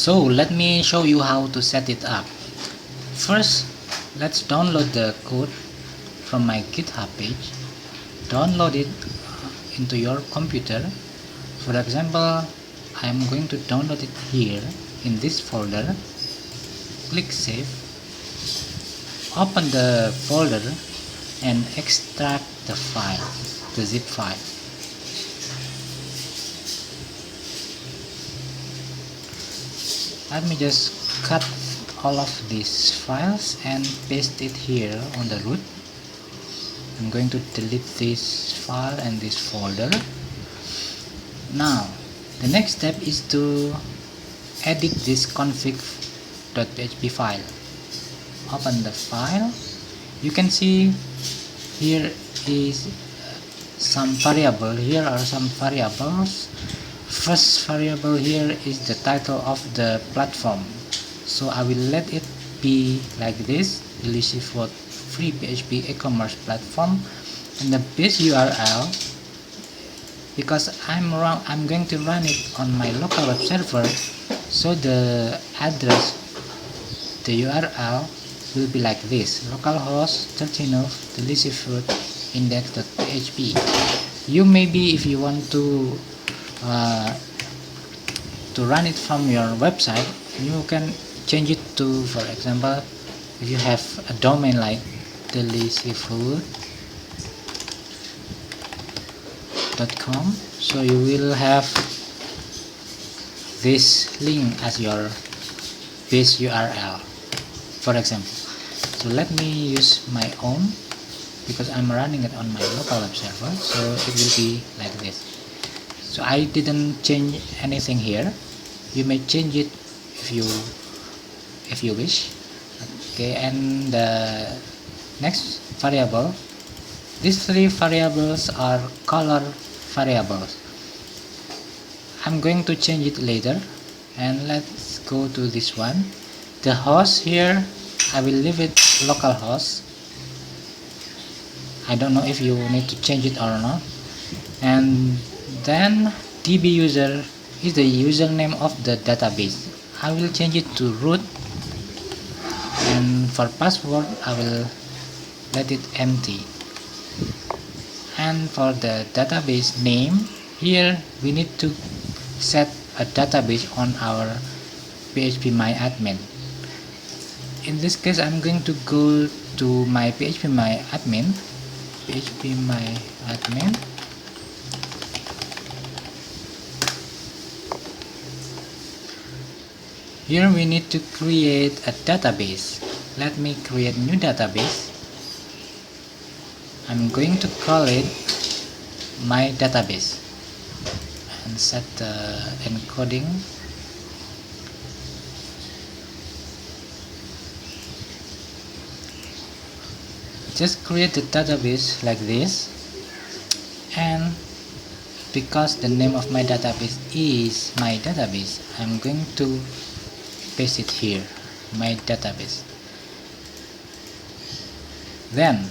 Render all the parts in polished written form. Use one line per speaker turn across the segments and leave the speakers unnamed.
So let me show you how to set it up. First, let's download the code from my GitHub page. Download it into your computer. For example, I am going to download it here in this folder. Click Save. Open the folder and extract the file, the zip file. Let me just cut all of these files and paste it here on the root. I'm going to delete this file and this folder. Now the next step is to edit this config dot php file. Open the file. You can see here is some variable. Here are some variables. First variable here is the title of the platform, so I will let it be like this: Delicifood free PHP e-commerce platform. And the base URL, because I'm going to run it on my local web server, so the address, the URL will be like this: localhost 13 of Delicifood index.php. You maybe, if you want to run it from your website, you can change it to, for example, if you have a domain like delicifood.com, so you will have this link as your base URL, for example. So let me use my own, because I'm running it on my local web server, so it will be like this. So I didn't change anything here. You may change it if you wish. Okay, and the next variable, these three variables are color variables. I'm going to change it later, and let's go to this one. The host here, I will leave it localhost. I don't know if you need to change it or not. And then db user is the username of the database. I will change it to root, and for password I will let it empty. And for the database name, here we need to set a database on our phpMyAdmin. In this case, I'm going to go to my phpMyAdmin. Here we need to create a database. Let me create new database. I'm going to call it my database and set the encoding. Just create the database like this, and because the name of my database is my database, I'm going to paste it here, my database. Then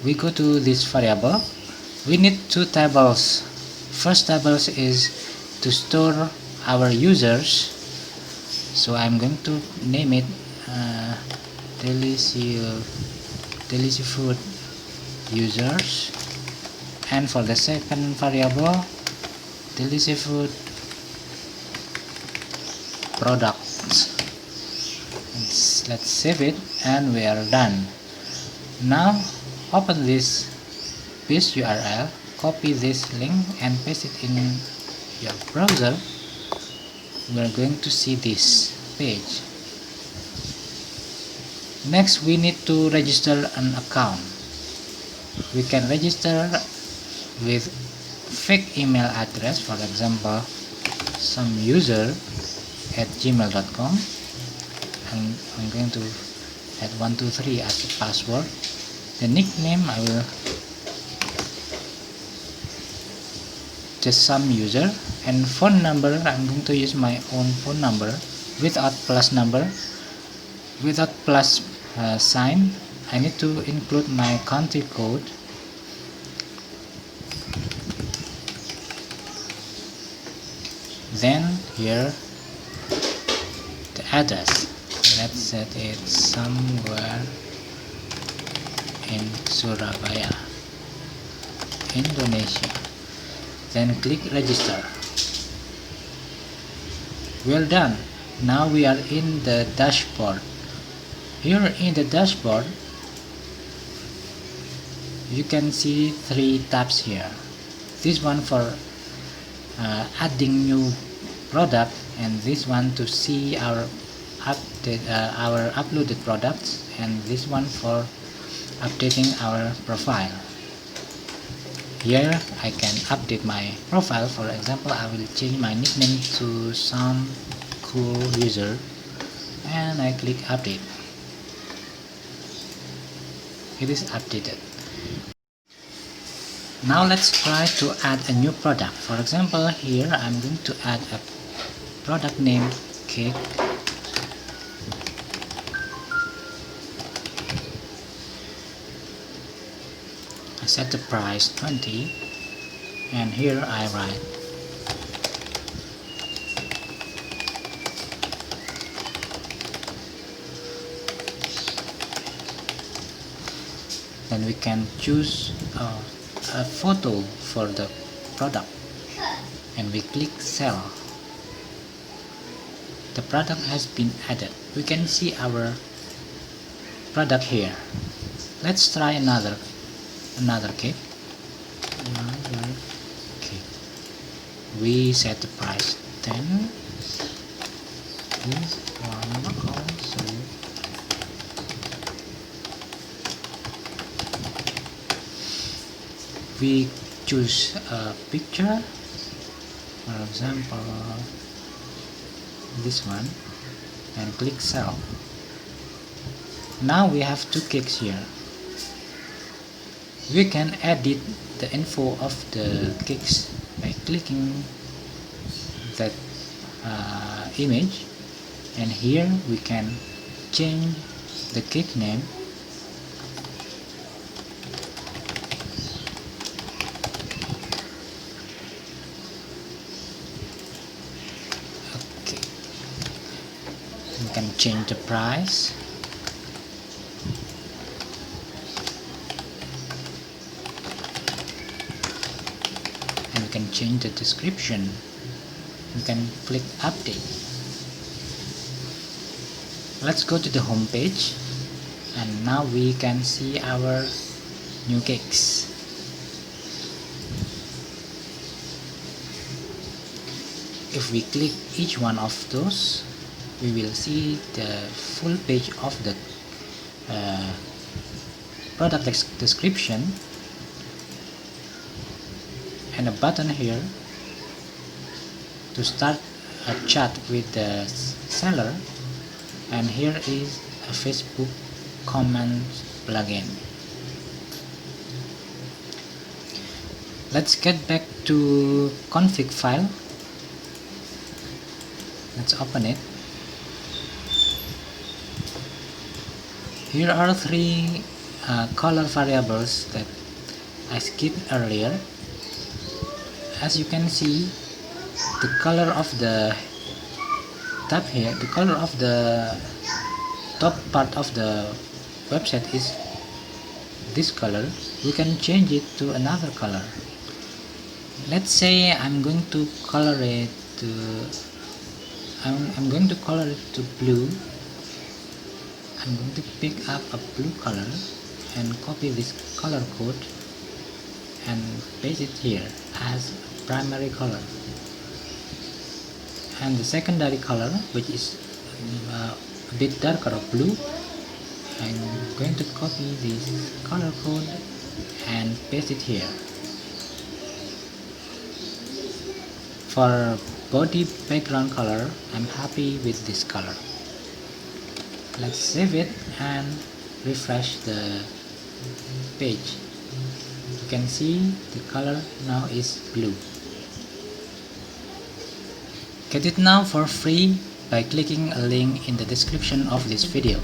we go to this variable. We need two tables. First tables is to store our users, so I'm going to name it Delicifood users. And for the second variable, Delicifood products. Let's save it, and we are done. Now open this base URL, copy this link and paste it in your browser. We are going to see this page. Next, we need to register an account. We can register with fake email address, for example, someuser@gmail.com. I'm going to add 123 as the password. The nickname, I will just some user. And phone number, I'm going to use my own phone number without plus number, without plus sign. I need to include my country code. Then here address. Let's set it somewhere in Surabaya, Indonesia. Then click register. Well done. Now we are in the dashboard. Here in the dashboard, you can see 3 tabs here. This one for adding new product, and this one to see our uploaded products, and this one for updating our profile. Here I can update my profile. For example, I will change my nickname to some cool user, and I click update. It is updated. Now let's try to add a new product. For example, here I'm going to add a product named cake. I set the price 20, and here I write then we can choose a photo for the product, and we click sell. The product has been added. We can see our product here. Let's try another cake. We set the price 10. This one also. We choose a picture, for example this one, and click sell. Now we have 2 cakes here. We can edit the info of the cakes by clicking that image, and here we can change the cake name. Okay, we can change the price. Can change the description. You can click update. Let's go to the home page, and now we can see our new cakes. If we click each one of those, we will see the full page of the product description, and a button here to start a chat with the seller, and here is a Facebook comment plugin. Let's get back to config file. Let's open it. Here are 3 color variables that I skipped earlier. As you can see, the color of the tab here, the color of the top part of the website is this color. We can change it to another color. Let's say I'm going to color it to blue. I'm going to pick up a blue color and copy this color code and paste it here as primary color, and the secondary color, which is a bit darker blue, I'm going to copy this color code and paste it here. For body background color, I'm happy with this color. Let's save it and refresh the page. You can see the color now is blue. Get it now for free by clicking a link in the description of this video.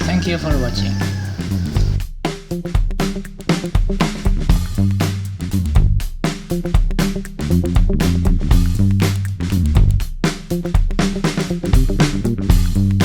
Thank you for watching.